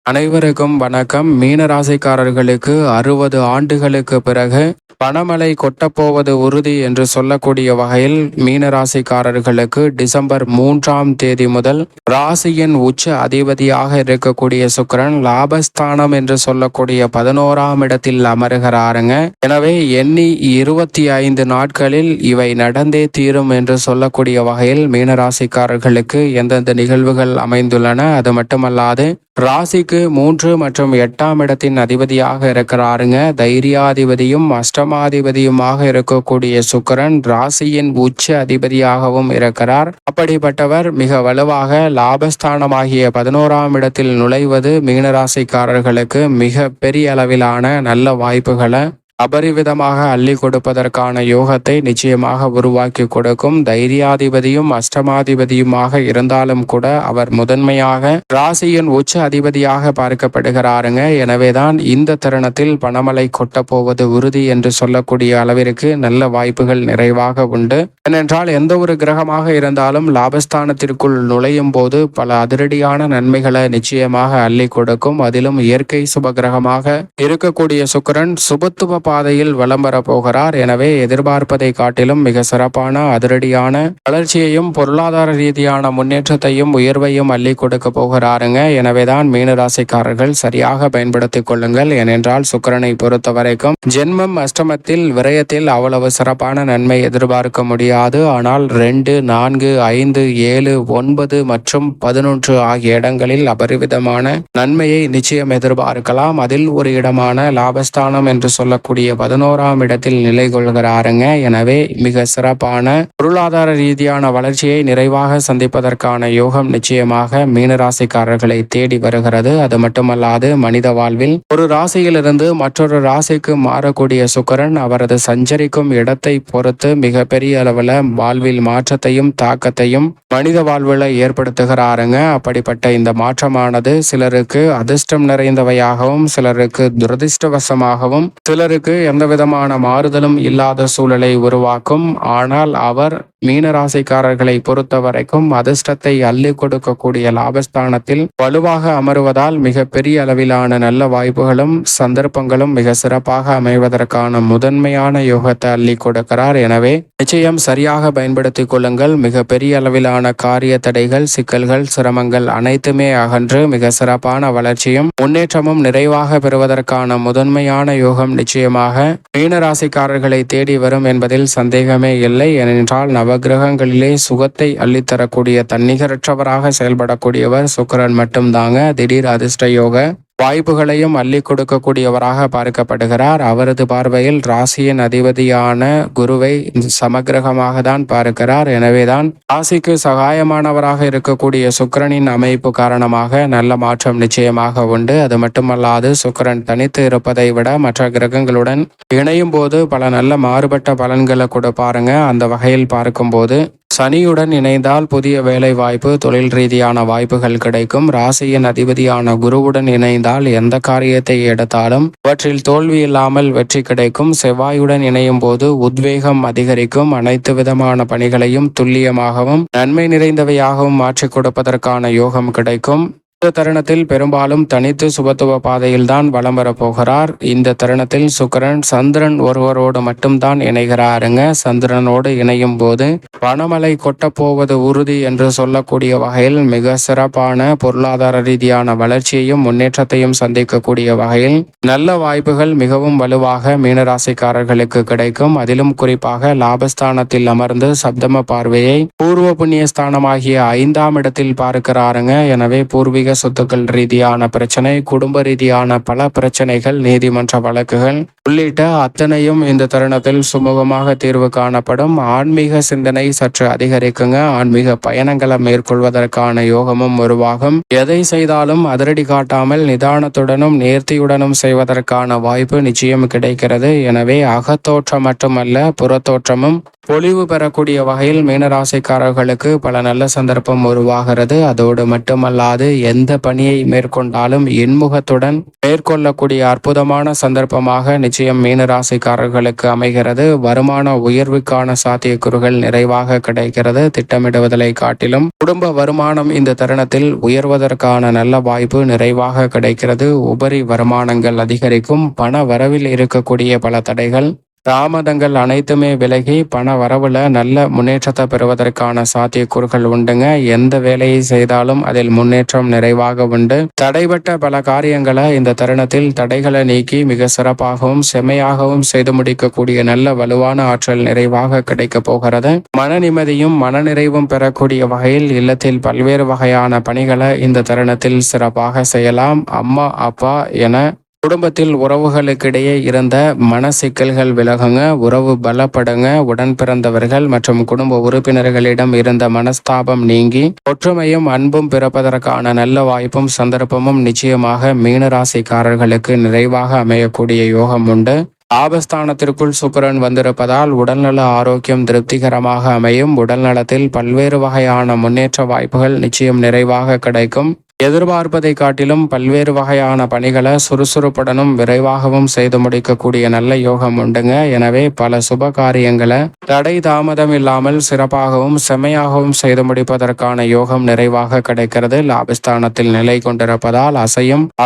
அனைவருக்கும் வணக்கம். மீன ராசிக்காரர்களுக்கு 60 ஆண்டுகளுக்கு பிறகு பணமழை கொட்டப்போவது உறுதி என்று சொல்லக்கூடிய வகையில் மீன ராசிக்காரர்களுக்கு டிசம்பர் 3ஆம் தேதி முதல் ராசியின் உச்ச அதிபதியாக இருக்கக்கூடிய சுக்கிரன் லாபஸ்தானம் என்று சொல்லக்கூடிய 11ஆம் இடத்தில் அமருகிறாருங்க. எனவே எண்ணி 25 நாட்களில் இவை நடந்தே தீரும் என்று சொல்லக்கூடிய வகையில் மீன ராசிக்காரர்களுக்கு எந்தெந்த நிகழ்வுகள் அமைந்துள்ளன. அது மட்டுமல்லாது ராசிக்கு 3 மற்றும் 8ஆம் இடத்தின் அதிபதியாக இருக்கிறாருங்க. தைரியாதிபதியும் அஷ்டமாதிபதியுமாக இருக்கக்கூடிய சுக்கிரன் ராசியின் உச்ச அதிபதியாகவும் இருக்கிறார். அப்படிப்பட்டவர் மிக வலுவாக லாபஸ்தானமாகிய 11ஆம் இடத்தில் நுழைவது மீனராசிக்காரர்களுக்கு மிக பெரிய அளவிலான நல்ல வாய்ப்புகளை அபரிவிதமாக அள்ளி கொடுப்பதற்கான யோகத்தை நிச்சயமாக உருவாக்கி கொடுக்கும். தைரியாதிபதியும் அஷ்டமாதிபதியுமாக இருந்தாலும் கூட அவர் முதன்மையாக ராசியின் உச்ச அதிபதியாக பார்க்கப்படுகிறாருங்க. எனவேதான் இந்த தருணத்தில் பணமழை கொட்டப் போவது உறுதி என்று சொல்லக்கூடிய அளவிற்கு நல்ல வாய்ப்புகள் நிறைவாக உண்டு. ஏனென்றால் எந்த ஒரு கிரகமாக இருந்தாலும் லாபஸ்தானத்திற்குள் நுழையும் போது பல அதிரடியான நன்மைகளை நிச்சயமாக அள்ளி கொடுக்கும். அதிலும் இயற்கை சுப கிரகமாக இருக்கக்கூடிய சுக்கிரன் சுபத்துவ பாதையில் வலம் வரப் போகிறார். எனவே எதிர்பார்ப்பதை காட்டிலும் மிக சிறப்பான அதிரடியான வளர்ச்சியையும் பொருளாதார ரீதியான முன்னேற்றத்தையும் உயர்வையும் அள்ளி கொடுக்க போகிறாருங்க. எனவேதான் மீனராசிக்காரர்கள் சரியாக பயன்படுத்திக் கொள்ளுங்கள். ஏனென்றால் சுக்கிரனை பொறுத்த வரைக்கும் ஜென்மம் அஷ்டமத்தில் விரயத்தில் அவ்வளவு சிறப்பான நன்மை எதிர்பார்க்க முடியாது. ஆனால் 2, 4, 5, 7, 9 மற்றும் 11 ஆகிய இடங்களில் அபரிவிதமான நன்மையை நிச்சயம் எதிர்பார்க்கலாம். அதில் ஒரு இடமான லாபஸ்தானம் என்று சொல்லக்கூடிய 11ஆம் இடத்தில் நிலை கொள்கிறாருங்க. எனவே மிக சிறப்பான பொருளாதார ரீதியான வளர்ச்சியை நிறைவாக சந்திப்பதற்கான யோகம் நிச்சயமாக மீனராசிக்காரர்களை தேடி வருகிறது. அது மட்டுமல்லாது மனித வாழ்வில் ஒரு ராசியிலிருந்து மற்றொரு ராசிக்கு மாறக்கூடிய சுக்கிரன் அவரது சஞ்சரிக்கும் இடத்தை பொறுத்து மிக பெரிய அளவில் வாழ்வில் மாற்றத்தையும் தாக்கத்தையும் மனித வாழ்வில் ஏற்படுத்துகிறாருங்க. அப்படிப்பட்ட இந்த மாற்றமானது சிலருக்கு அதிர்ஷ்டம் நிறைந்தவையாகவும் சிலருக்கு துரதிர்ஷ்டவசமாகவும் சிலருக்கு எந்த விதமான மாறுதலும் இல்லாத சூழலை உருவாக்கும். ஆனால் அவர் மீனராசிக்காரர்களை பொறுத்த வரைக்கும் அதிர்ஷ்டத்தை அள்ளி கொடுக்கக்கூடிய லாபஸ்தானத்தில் வலுவாக அமருவதால் மிக பெரிய அளவிலான நல்ல வாய்ப்புகளும் சந்தர்ப்பங்களும் மிக சிறப்பாக அமைவதற்கான முதன்மையான யோகத்தை அள்ளி கொடுக்கிறார். எனவே நிச்சயம் சரியாக பயன்படுத்திக் கொள்ளுங்கள். மிக பெரிய அளவிலான காரிய தடைகள், சிக்கல்கள், சிரமங்கள் அனைத்துமே அகன்று மிக சிறப்பான வளர்ச்சியும் முன்னேற்றமும் நிறைவாக பெறுவதற்கான முதன்மையான யோகம் நிச்சயமாக மீனராசிக்காரர்களை தேடி வரும் என்பதில் சந்தேகமே இல்லை. ஏனென்றால் நவகிரகங்களிலே சுகத்தை அள்ளித்தரக்கூடிய தன்னிகரற்றவராக செயல்படக்கூடியவர் சுக்கிரன் மட்டும்தாங்க. திடீர் அதிர்ஷ்ட யோக வாய்ப்புகளையும் அள்ளி கொடுக்கக்கூடியவராக பார்க்கப்படுகிறார். அவரது பார்வையில் ராசியின் அதிபதியான குருவை சமகிரகமாக தான் பார்க்கிறார். எனவேதான் ராசிக்கு சகாயமானவராக இருக்கக்கூடிய சுக்கிரனின் அமைப்பு காரணமாக நல்ல மாற்றம் நிச்சயமாக உண்டு. அது மட்டுமல்லாது சுக்கிரன் தனித்து இருப்பதை விட மற்ற கிரகங்களுடன் இணையும் போது பல நல்ல மாறுபட்ட பலன்களை கொடுப்பாருங்க. அந்த வகையில் பார்க்கும்போது சனியுடன் இணைந்தால் புதிய வேலை வாய்ப்பு, தொழில் ரீதியான வாய்ப்புகள் கிடைக்கும். ராசியின் அதிபதியான குருவுடன் இணைந்தால் எந்த காரியத்தை எடுத்தாலும் அவற்றில் தோல்வி இல்லாமல் வெற்றி கிடைக்கும். செவ்வாயுடன் இணையும் போது உத்வேகம் அதிகரிக்கும். அனைத்து விதமான பணிகளையும் துல்லியமாகவும் நன்மை நிறைந்தவையாகவும் மாற்றிக் கொடுப்பதற்கான யோகம் கிடைக்கும். இந்த தருணத்தில் பெரும்பாலும் தனித்து சுபத்துவ பாதையில் தான் வலம் வரப்போகிறார். இந்த தருணத்தில் சுக்கிரன் சந்திரன் ஒருவரோடு மட்டும்தான் இணைகிறாருங்க. சந்திரனோடு இணையும் போது பணமழை கொட்டப்போவது உறுதி என்று சொல்லக்கூடிய வகையில் மிக சிறப்பான பொருளாதார ரீதியான வளர்ச்சியையும் முன்னேற்றத்தையும் சந்திக்கக்கூடிய வகையில் நல்ல வாய்ப்புகள் மிகவும் வலுவாக மீனராசிக்காரர்களுக்கு கிடைக்கும். அதிலும் குறிப்பாக லாபஸ்தானத்தில் அமர்ந்து சப்தம பார்வையை பூர்வ புண்ணிய ஸ்தானமாகிய 5ஆம் இடத்தில் பார்க்கிறாருங்க. எனவே பூர்வீக சொத்துக்கள் ரீதியான பிரச்சனை, குடும்ப ரீதியான பல பிரச்சனைகள், நீதிமன்ற வழக்குகள் உள்ளிட்ட அத்தனையும் இந்த தருணத்தில் சுமூகமாக தீர்வு காணப்படும். ஆன்மீக சிந்தனை சற்று அதிகரிக்குங்க. ஆன்மீக பயணங்களை மேற்கொள்வதற்கான யோகமும் உருவாகும். எதை செய்தாலும் அதிரடி காட்டாமல் நிதானத்துடனும் நேர்த்தியுடனும் செய்வதற்கான வாய்ப்பு நிச்சயம் கிடைக்கிறது. எனவே அகத்தோற்றம் மட்டுமல்ல புறத்தோற்றமும் பொலிவு பெறக்கூடிய வகையில் மீனராசிக்காரர்களுக்கு பல நல்ல சந்தர்ப்பம் உருவாகிறது. அதோடு மட்டுமல்லாது எந்த பணியை மேற்கொண்டாலும் இன்முகத்துடன் மேற்கொள்ளக்கூடிய அற்புதமான சந்தர்ப்பமாக நிச்சயம் மீனராசிக்காரர்களுக்கு அமைகிறது. வருமான உயர்வுக்கான சாத்தியக்கூறுகள் நிறைவாக கிடைக்கிறது. திட்டமிடுவதை காட்டிலும் குடும்ப வருமானம் இந்த தருணத்தில் உயர்வதற்கான நல்ல வாய்ப்பு நிறைவாக கிடைக்கிறது. உபரி வருமானங்கள் அதிகரிக்கும். பண வரவில் இருக்கக்கூடிய பல தடைகள் தாமதங்கள் அனைத்துமே விலகி பண வரவுல நல்ல முன்னேற்றத்தை பெறுவதற்கான சாத்தியக்கூறுகள் உண்டுங்க. எந்த வேலையை செய்தாலும் அதில் முன்னேற்றம் நிறைவாக உண்டு. தடைபட்ட பல காரியங்களை இந்த தருணத்தில் தடைகளை நீக்கி மிக சிறப்பாகவும் செம்மையாகவும் செய்து முடிக்கக்கூடிய நல்ல வலுவான ஆற்றல் நிறைவாக கிடைக்க போகிறது. மன நிம்மதியும் மனநிறைவும் பெறக்கூடிய வகையில் இல்லத்தில் பல்வேறு வகையான பணிகளை இந்த தருணத்தில் சிறப்பாக செய்யலாம். அம்மா அப்பா என குடும்பத்தில் உறவுகளுக்கிடையே இருந்த மன சிக்கல்கள் விலகுங்க. உறவு பலப்படுங்க. உடன் பிறந்தவர்கள் மற்றும் குடும்ப உறுப்பினர்களிடம் இருந்த மனஸ்தாபம் நீங்கி ஒற்றுமையும் அன்பும் பிறப்பதற்கான நல்ல வாய்ப்பும் சந்தர்ப்பமும் நிச்சயமாக மீனராசிக்காரர்களுக்கு நிறைவாக அமையக்கூடிய யோகம் உண்டு. லாபஸ்தானத்திற்குள் சுக்கிரன் வந்திருப்பதால் உடல்நல ஆரோக்கியம் திருப்திகரமாக அமையும். உடல் நலத்தில் பல்வேறு வகையான முன்னேற்ற வாய்ப்புகள் நிச்சயம் நிறைவாக கிடைக்கும். எதிர்பார்ப்பதை காட்டிலும் பல்வேறு வகையான பணிகளை சுறுசுறுப்புடனும் விரைவாகவும் செய்து முடிக்கக்கூடிய நல்ல யோகம் உண்டுங்க. எனவே பல சுப காரியங்களை தடை தாமதம் இல்லாமல் சிறப்பாகவும் செம்மையாகவும் செய்து முடிப்பதற்கான யோகம் நிறைவாக கிடைக்கிறது. லாபஸ்தானத்தில் நிலை கொண்டிருப்பதால்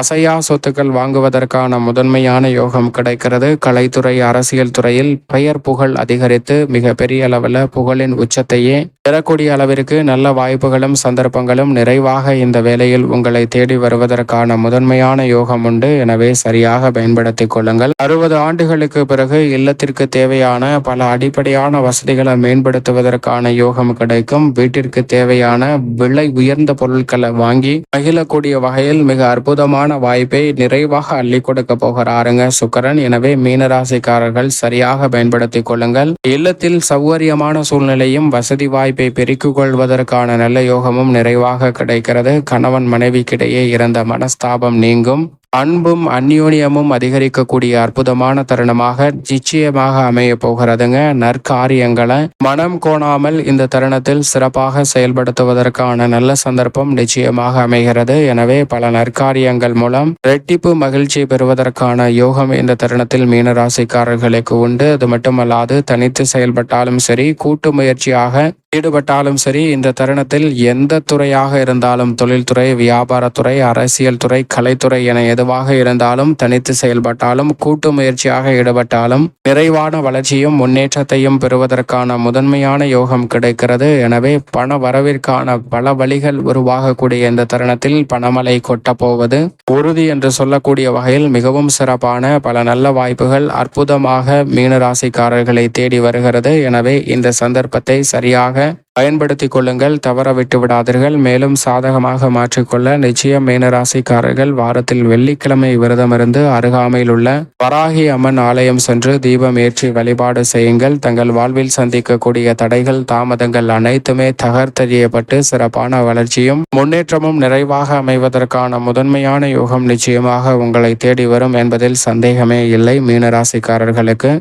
அசையா சொத்துக்கள் வாங்குவதற்கான முதன்மையான யோகம் கிடைக்கிறது. கலைத்துறை அரசியல் துறையில் பெயர் புகழ் அதிகரித்து மிக பெரிய அளவில் புகழின் உச்சத்தையே பெறக்கூடிய அளவிற்கு நல்ல வாய்ப்புகளும் சந்தர்ப்பங்களும் நிறைவாக இந்த வேலையில் உங்களை தேடி வருவதற்கான முதன்மையான யோகம் உண்டு. எனவே சரியாக பயன்படுத்திக் கொள்ளுங்கள். 60 ஆண்டுகளுக்கு பிறகு இல்லத்திற்கு தேவையான பல அடிப்படையான வசதிகளை மேம்படுத்துவதற்கான யோகம் கிடைக்கும். வீட்டிற்கு தேவையான விலை உயர்ந்த பொருட்களை வாங்கி மகிழக்கூடிய வகையில் மிக அற்புதமான வாய்ப்பை நிறைவாக அள்ளி கொடுக்க போகிறாருங்க சுக்கிரன். எனவே மீனராசிக்காரர்கள் சரியாக பயன்படுத்திக் கொள்ளுங்கள். இல்லத்தில் சௌகரியமான சூழ்நிலையும் வசதி வாய்ப்பை பெருக்கிக் கொள்வதற்கான நல்ல யோகமும் நிறைவாக கிடைக்கிறது. கணவன் மனைவிக்கிடையே இருந்த மனஸ்தாபம் நீங்கும். அன்பும் அந்யோன்யமும் அதிகரிக்கக்கூடிய அற்புதமான தருணமாக நிச்சயமாக அமைய போகிறதுங்க. நற்காரியங்களை மனம் கோணாமல் இந்த தருணத்தில் சிறப்பாக செயல்படுத்துவதற்கான நல்ல சந்தர்ப்பம் நிச்சயமாக அமைகிறது. எனவே பல நற்காரியங்கள் மூலம் இரட்டிப்பு மகிழ்ச்சி பெறுவதற்கான யோகம் இந்த தருணத்தில் மீனராசிக்காரர்களுக்கு உண்டு. அது மட்டுமல்லாது தனித்து செயல்பட்டாலும் சரி, கூட்டு முயற்சியாக ஈடுபட்டாலும் சரி, இந்த தருணத்தில் எந்த துறையாக இருந்தாலும் தொழில்துறை, வியாபாரத்துறை, அரசியல் துறை, கலைத்துறை என எதுவாக இருந்தாலும் தனித்து செயல்பட்டாலும் கூட்டு முயற்சியாக ஈடுபட்டாலும் நிறைவான வளர்ச்சியும் முன்னேற்றத்தையும் பெறுவதற்கான முதன்மையான யோகம் கிடைக்கிறது. எனவே பண வரவிற்கான பல வழிகள் உருவாகக்கூடிய இந்த தருணத்தில் பணமழை கொட்டப்போவது உறுதி என்று சொல்லக்கூடிய வகையில் மிகவும் சிறப்பான பல நல்ல வாய்ப்புகள் அற்புதமாக மீனராசிக்காரர்களை தேடி வருகிறது. எனவே இந்த சந்தர்ப்பத்தை சரியாக பயன்படுத்திக் கொள்ளுங்கள். தவற விட்டு விடாதீர்கள். மேலும் சாதகமாக மாற்றிக்கொள்ள நிச்சயம் மீனராசிக்காரர்கள் வாரத்தில் வெள்ளிக்கிழமை விரதமிருந்து அருகாமையில் உள்ள வராகி அம்மன் ஆலயம் சென்று தீபம் ஏற்றி வழிபாடு செய்யுங்கள். தங்கள் வாழ்வில் சந்திக்கக்கூடிய தடைகள் தாமதங்கள் அனைத்துமே தகர்த்தெறியப்பட்டு சிறப்பான வளர்ச்சியும் முன்னேற்றமும் நிறைவாக அமைவதற்கான முதன்மையான யோகம் நிச்சயமாக உங்களை தேடி வரும் என்பதில் சந்தேகமே இல்லை. மீனராசிக்காரர்களுக்கு